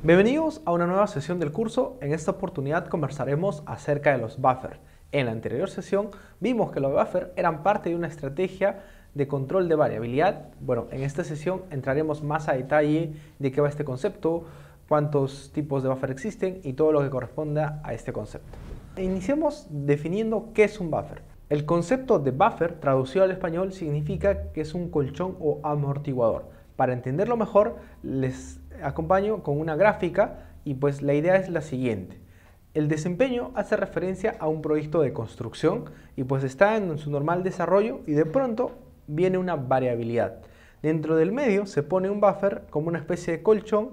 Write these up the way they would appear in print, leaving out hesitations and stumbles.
Bienvenidos a una nueva sesión del curso. En esta oportunidad conversaremos acerca de los buffers. En la anterior sesión vimos que los buffers eran parte de una estrategia de control de variabilidad. Bueno, en esta sesión entraremos más a detalle de qué va este concepto, cuántos tipos de buffer existen y todo lo que corresponda a este concepto. Iniciemos definiendo qué es un buffer. El concepto de buffer, traducido al español, significa que es un colchón o amortiguador. Para entenderlo mejor, les acompaño con una gráfica y pues la idea es la siguiente. El desempeño hace referencia a un proyecto de construcción y pues está en su normal desarrollo y de pronto viene una variabilidad. Dentro del medio se pone un buffer como una especie de colchón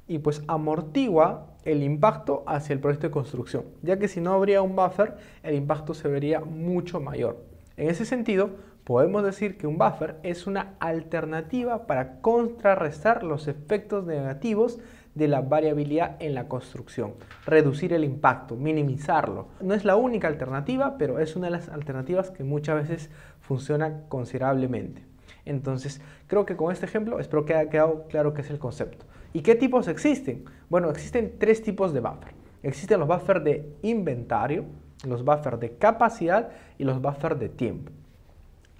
y pues amortigua el impacto hacia el proyecto de construcción, ya que si no habría un buffer, el impacto se vería mucho mayor. En ese sentido, podemos decir que un buffer es una alternativa para contrarrestar los efectos negativos de la variabilidad en la construcción, reducir el impacto, minimizarlo. No es la única alternativa, pero es una de las alternativas que muchas veces funciona considerablemente. Entonces, creo que con este ejemplo espero que haya quedado claro qué es el concepto. ¿Y qué tipos existen? Bueno, existen tres tipos de buffer. Existen los buffers de inventario, los buffers de capacidad y los buffers de tiempo.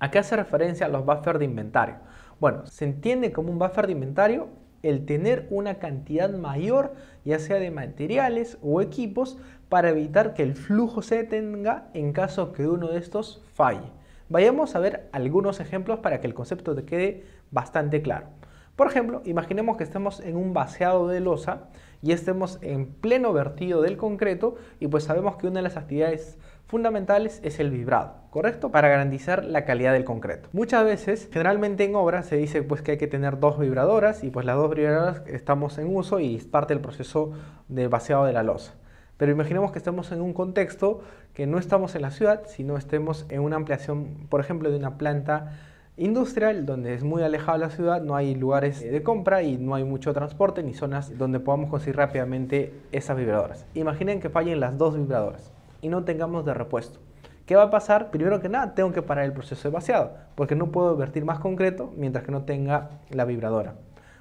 ¿A qué hace referencia los buffers de inventario? Bueno, se entiende como un buffer de inventario el tener una cantidad mayor, ya sea de materiales o equipos, para evitar que el flujo se detenga en caso que uno de estos falle. Vayamos a ver algunos ejemplos para que el concepto te quede bastante claro. Por ejemplo, imaginemos que estemos en un vaciado de losa y estemos en pleno vertido del concreto y pues sabemos que una de las actividades fundamentales es el vibrado, ¿correcto? Para garantizar la calidad del concreto. Muchas veces, generalmente en obra se dice pues que hay que tener dos vibradoras y pues las dos vibradoras estamos en uso y es parte del proceso de vaciado de la losa. Pero imaginemos que estamos en un contexto que no estamos en la ciudad, sino estemos en una ampliación, por ejemplo, de una planta industrial donde es muy alejado de la ciudad, no hay lugares de compra y no hay mucho transporte ni zonas donde podamos conseguir rápidamente esas vibradoras. Imaginen que fallen las dos vibradoras y no tengamos de repuesto. ¿Qué va a pasar? Primero que nada, tengo que parar el proceso de vaciado porque no puedo vertir más concreto mientras que no tenga la vibradora.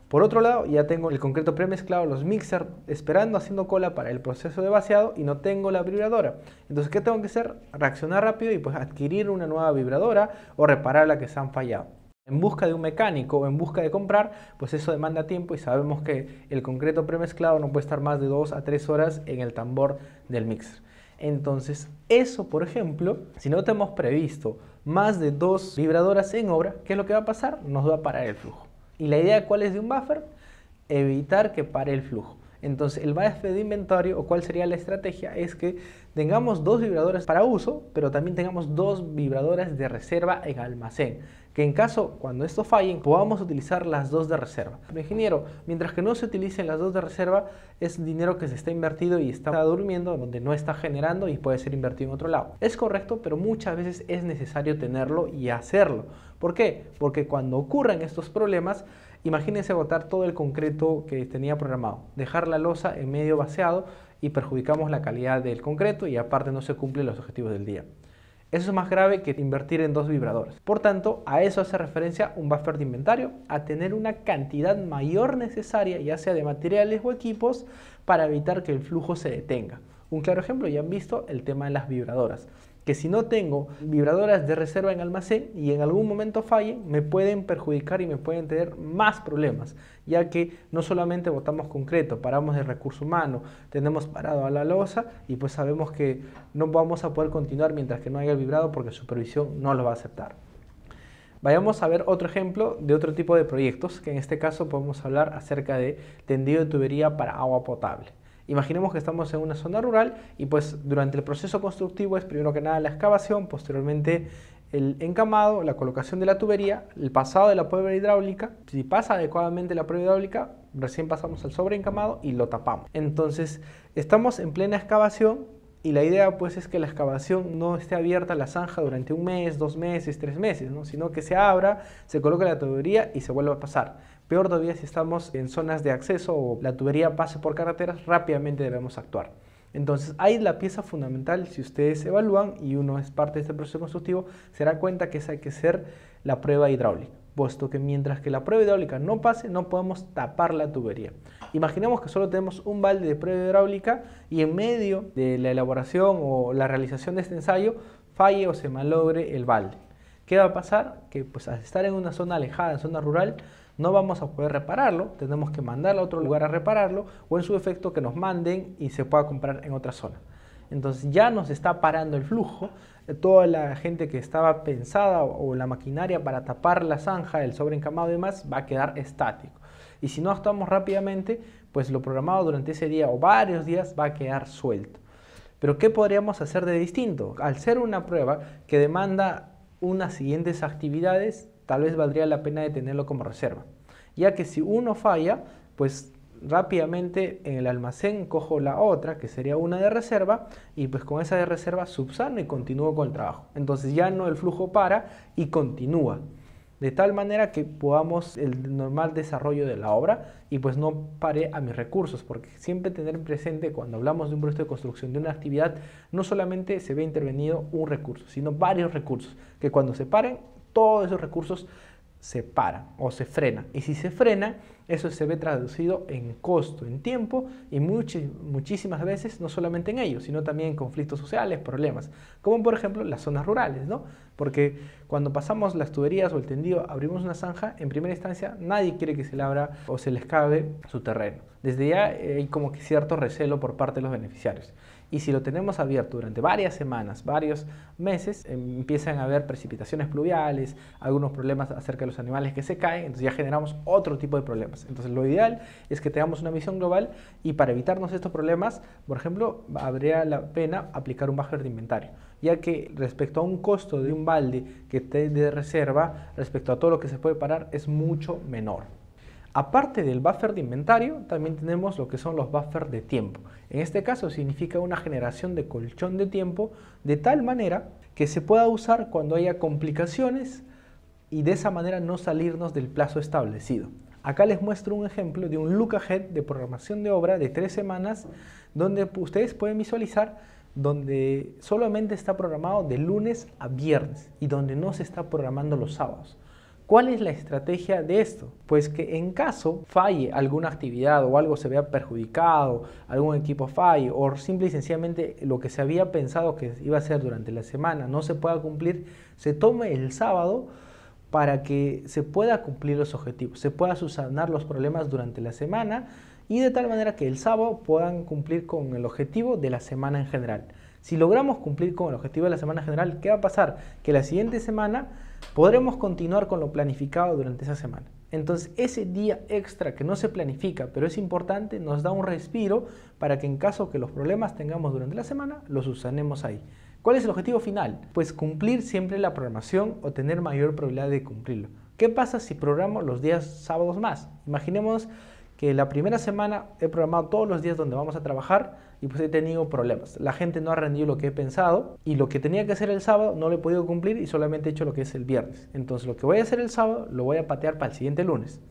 Por otro lado, ya tengo el concreto premezclado, los mixers, esperando, haciendo cola para el proceso de vaciado y no tengo la vibradora. Entonces, ¿qué tengo que hacer? Reaccionar rápido y pues adquirir una nueva vibradora o reparar la que se han fallado. En busca de un mecánico o en busca de comprar, pues eso demanda tiempo y sabemos que el concreto premezclado no puede estar más de 2 a 3 horas en el tambor del mixer. Entonces, eso, por ejemplo, si no tenemos previsto más de 2 vibradoras en obra, ¿qué es lo que va a pasar? Nos va a parar el flujo. ¿Y la idea cuál es de un buffer? Evitar que pare el flujo. Entonces el buffer de inventario, o cuál sería la estrategia, es que tengamos 2 vibradoras para uso, pero también tengamos 2 vibradoras de reserva en almacén. Que en caso, cuando estos fallen, podamos utilizar las 2 de reserva. Ingeniero, mientras que no se utilicen las 2 de reserva, es dinero que se está invertido y está durmiendo, donde no está generando y puede ser invertido en otro lado. Es correcto, pero muchas veces es necesario tenerlo y hacerlo. ¿Por qué? Porque cuando ocurren estos problemas, imagínense botar todo el concreto que tenía programado, dejar la losa en medio vaciado y perjudicamos la calidad del concreto y aparte no se cumplen los objetivos del día. Eso es más grave que invertir en 2 vibradores. Por tanto, a eso hace referencia un buffer de inventario, a tener una cantidad mayor necesaria, ya sea de materiales o equipos, para evitar que el flujo se detenga. Un claro ejemplo, ya han visto el tema de las vibradoras. Que si no tengo vibradoras de reserva en almacén y en algún momento fallen, me pueden perjudicar y me pueden tener más problemas, ya que no solamente botamos concreto, paramos el recurso humano, tenemos parado a la losa y pues sabemos que no vamos a poder continuar mientras que no haya vibrado porque supervisión no lo va a aceptar. Vayamos a ver otro ejemplo de otro tipo de proyectos, que en este caso podemos hablar acerca de tendido de tubería para agua potable. Imaginemos que estamos en una zona rural y pues durante el proceso constructivo es primero que nada la excavación, posteriormente el encamado, la colocación de la tubería, el pasado de la prueba hidráulica. Si pasa adecuadamente la prueba hidráulica, recién pasamos al sobreencamado y lo tapamos. Entonces estamos en plena excavación y la idea pues es que la excavación no esté abierta la zanja durante 1 mes, 2 meses, 3 meses, ¿no? Sino que se abra, se coloque la tubería y se vuelva a pasar. Peor todavía si estamos en zonas de acceso o la tubería pase por carreteras, rápidamente debemos actuar. Entonces, ahí la pieza fundamental, si ustedes evalúan y uno es parte de este proceso constructivo, se dará cuenta que esa hay que hacer la prueba hidráulica. puesto que mientras que la prueba hidráulica no pase, no podemos tapar la tubería. Imaginemos que solo tenemos un balde de prueba hidráulica y en medio de la elaboración o la realización de este ensayo falle o se malogre el balde. ¿Qué va a pasar? Que pues al estar en una zona alejada, en zona rural, no vamos a poder repararlo, tenemos que mandarlo a otro lugar a repararlo o en su defecto que nos manden y se pueda comprar en otra zona. Entonces ya nos está parando el flujo, toda la gente que estaba pensada o la maquinaria para tapar la zanja, el sobreencamado y demás va a quedar estático. Y si no actuamos rápidamente, pues lo programado durante ese día o varios días va a quedar suelto. Pero ¿qué podríamos hacer de distinto? Al ser una prueba que demanda unas siguientes actividades, tal vez valdría la pena de tenerlo como reserva, ya que si uno falla, pues rápidamente en el almacén cojo la otra, que sería una de reserva, y pues con esa de reserva subsano y continúo con el trabajo. Entonces ya no el flujo para y continúa, de tal manera que podamos el normal desarrollo de la obra y pues no pare a mis recursos, porque siempre tener presente cuando hablamos de un proyecto de construcción de una actividad, no solamente se ve intervenido un recurso, sino varios recursos, que cuando se paren, todos esos recursos se paran o se frenan. Y si se frena, eso se ve traducido en costo, en tiempo y muchísimas veces no solamente en ello, sino también en conflictos sociales, problemas, como por ejemplo las zonas rurales, ¿no? Porque cuando pasamos las tuberías o el tendido, abrimos una zanja, en primera instancia nadie quiere que se le abra o se les cabe su terreno. Desde ya hay como que cierto recelo por parte de los beneficiarios. Y si lo tenemos abierto durante varias semanas, varios meses, empiezan a haber precipitaciones pluviales, algunos problemas acerca de los animales que se caen, entonces ya generamos otro tipo de problemas. Entonces lo ideal es que tengamos una visión global y para evitarnos estos problemas, por ejemplo, habría la pena aplicar un buffer de inventario, ya que respecto a un costo de un balde que esté de reserva, respecto a todo lo que se puede parar, es mucho menor. Aparte del buffer de inventario, también tenemos lo que son los buffers de tiempo. En este caso significa una generación de colchón de tiempo de tal manera que se pueda usar cuando haya complicaciones y de esa manera no salirnos del plazo establecido. Acá les muestro un ejemplo de un look ahead de programación de obra de 3 semanas donde ustedes pueden visualizar donde solamente está programado de lunes a viernes y donde no se está programando los sábados. ¿Cuál es la estrategia de esto? Pues que en caso falle alguna actividad o algo se vea perjudicado, algún equipo falle o simple y sencillamente lo que se había pensado que iba a hacer durante la semana no se pueda cumplir, se tome el sábado para que se pueda cumplir los objetivos, se pueda subsanar los problemas durante la semana y de tal manera que el sábado puedan cumplir con el objetivo de la semana en general. Si logramos cumplir con el objetivo de la semana en general, ¿qué va a pasar? Que la siguiente semana podremos continuar con lo planificado durante esa semana. Entonces ese día extra que no se planifica, pero es importante, nos da un respiro para que en caso que los problemas tengamos durante la semana, los subsanemos ahí. ¿Cuál es el objetivo final? Pues cumplir siempre la programación o tener mayor probabilidad de cumplirlo. ¿Qué pasa si programo los días sábados más? Imaginemos que la primera semana he programado todos los días donde vamos a trabajar y pues he tenido problemas. La gente no ha rendido lo que he pensado y lo que tenía que hacer el sábado no lo he podido cumplir y solamente he hecho lo que es el viernes. Entonces lo que voy a hacer el sábado lo voy a patear para el siguiente lunes.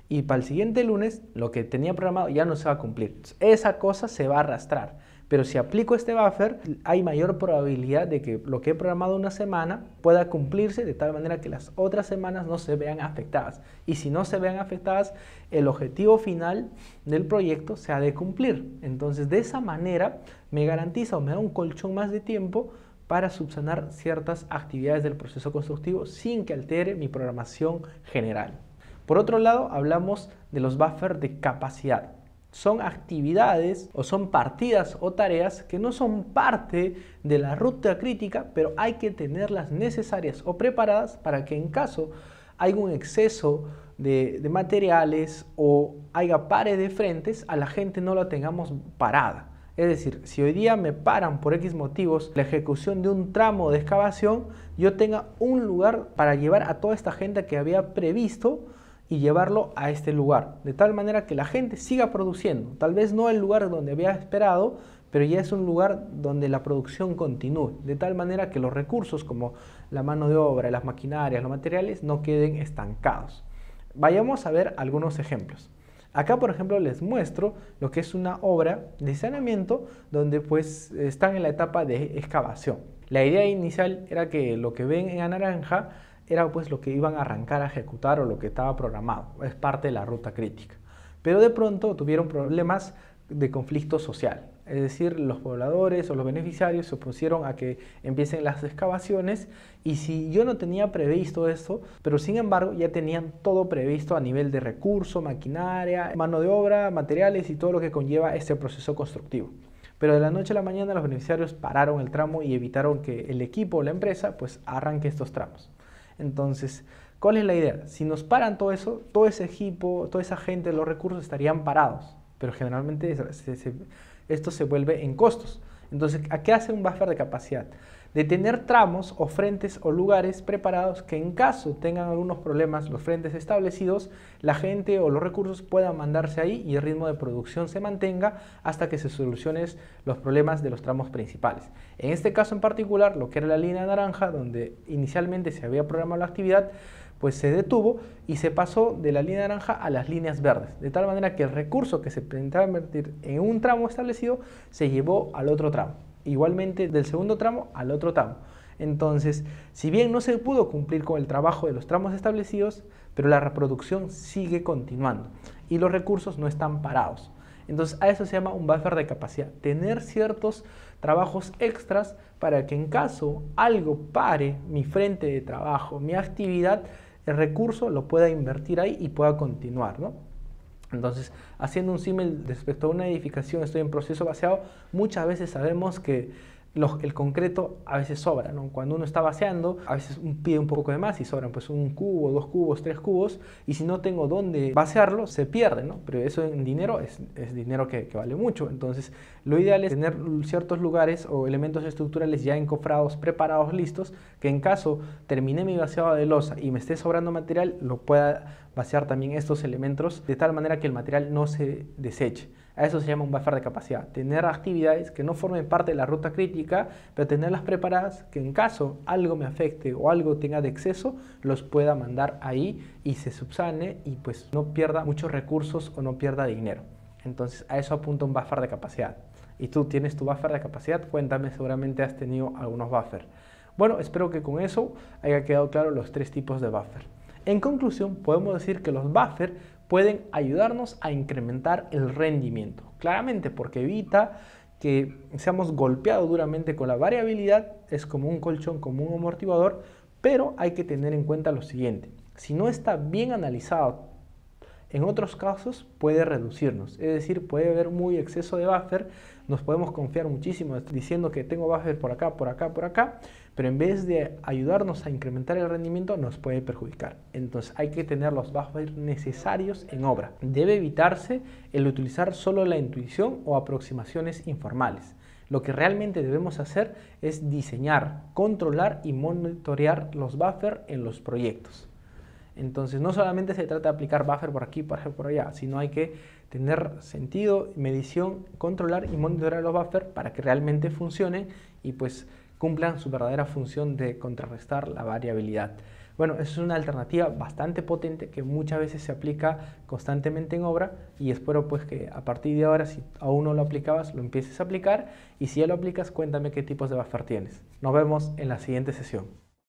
Y para el siguiente lunes lo que tenía programado ya no se va a cumplir. Entonces, esa cosa se va a arrastrar. Pero si aplico este buffer, hay mayor probabilidad de que lo que he programado una semana pueda cumplirse de tal manera que las otras semanas no se vean afectadas. Y si no se vean afectadas, el objetivo final del proyecto se ha de cumplir. Entonces, de esa manera me garantiza o me da un colchón más de tiempo para subsanar ciertas actividades del proceso constructivo sin que altere mi programación general. Por otro lado, hablamos de los buffers de capacidad. Son actividades o son partidas o tareas que no son parte de la ruta crítica, pero hay que tenerlas necesarias o preparadas para que en caso haya un exceso de materiales o haya pare de frentes, a la gente no la tengamos parada. Es decir, si hoy día me paran por X motivos la ejecución de un tramo de excavación, yo tenga un lugar para llevar a toda esta gente que había previsto y llevarlo a este lugar, de tal manera que la gente siga produciendo, tal vez no el lugar donde había esperado, pero ya es un lugar donde la producción continúe, de tal manera que los recursos como la mano de obra, las maquinarias, los materiales no queden estancados. Vayamos a ver algunos ejemplos. Acá, por ejemplo, les muestro lo que es una obra de saneamiento donde pues están en la etapa de excavación. La idea inicial era que lo que ven en la naranja era pues lo que iban a arrancar a ejecutar o lo que estaba programado, es parte de la ruta crítica. Pero de pronto tuvieron problemas de conflicto social, es decir, los pobladores o los beneficiarios se opusieron a que empiecen las excavaciones y si yo no tenía previsto esto, pero sin embargo ya tenían todo previsto a nivel de recursos, maquinaria, mano de obra, materiales y todo lo que conlleva este proceso constructivo. Pero de la noche a la mañana los beneficiarios pararon el tramo y evitaron que el equipo o la empresa pues arranque estos tramos. Entonces, ¿cuál es la idea? Si nos paran todo eso, todo ese equipo, toda esa gente, los recursos estarían parados, pero generalmente esto se vuelve en costos. Entonces, ¿a qué hace un buffer de capacidad? De tener tramos o frentes o lugares preparados que en caso tengan algunos problemas los frentes establecidos, la gente o los recursos puedan mandarse ahí y el ritmo de producción se mantenga hasta que se solucionen los problemas de los tramos principales. En este caso en particular, lo que era la línea naranja, donde inicialmente se había programado la actividad, pues se detuvo y se pasó de la línea naranja a las líneas verdes, de tal manera que el recurso que se intentaba invertir en un tramo establecido se llevó al otro tramo. Igualmente del segundo tramo al otro tramo. Entonces, si bien no se pudo cumplir con el trabajo de los tramos establecidos, pero la reproducción sigue continuando y los recursos no están parados. Entonces, a eso se llama un buffer de capacidad, tener ciertos trabajos extras para que en caso algo pare mi frente de trabajo, mi actividad, el recurso lo pueda invertir ahí y pueda continuar, ¿no? Entonces, haciendo un símil respecto a una edificación, estoy en proceso vaciado, muchas veces sabemos que el concreto a veces sobra, ¿no? Cuando uno está vaciando, a veces pide un poco de más y sobran pues un cubo, 2 cubos, 3 cubos, y si no tengo dónde vaciarlo, se pierde, ¿no? Pero eso en dinero es dinero que vale mucho. Entonces, lo ideal es tener ciertos lugares o elementos estructurales ya encofrados, preparados, listos, que en caso termine mi vaciado de losa y me esté sobrando material, lo pueda vaciar también estos elementos de tal manera que el material no se deseche. A eso se llama un buffer de capacidad, tener actividades que no formen parte de la ruta crítica, pero tenerlas preparadas que en caso algo me afecte o algo tenga de exceso, los pueda mandar ahí y se subsane y pues no pierda muchos recursos o no pierda dinero. Entonces a eso apunta un buffer de capacidad. ¿Y tú tienes tu buffer de capacidad? Cuéntame, seguramente has tenido algunos buffers. Bueno, espero que con eso haya quedado claro los 3 tipos de buffer. En conclusión, podemos decir que los buffers pueden ayudarnos a incrementar el rendimiento. Claramente porque evita que seamos golpeados duramente con la variabilidad, es como un colchón, como un amortiguador, pero hay que tener en cuenta lo siguiente. Si no está bien analizado, en otros casos puede reducirnos, es decir, puede haber muy exceso de buffer, nos podemos confiar muchísimo diciendo que tengo buffer por acá, por acá, por acá, pero en vez de ayudarnos a incrementar el rendimiento nos puede perjudicar. Entonces hay que tener los buffers necesarios en obra. Debe evitarse el utilizar solo la intuición o aproximaciones informales. Lo que realmente debemos hacer es diseñar, controlar y monitorear los buffers en los proyectos. Entonces no solamente se trata de aplicar buffer por aquí, por allá, sino hay que tener sentido, medición, controlar y monitorear los buffers para que realmente funcionen y pues cumplan su verdadera función de contrarrestar la variabilidad. Bueno, es una alternativa bastante potente que muchas veces se aplica constantemente en obra y espero pues que a partir de ahora, si aún no lo aplicabas, lo empieces a aplicar y si ya lo aplicas, cuéntame qué tipos de buffer tienes. Nos vemos en la siguiente sesión.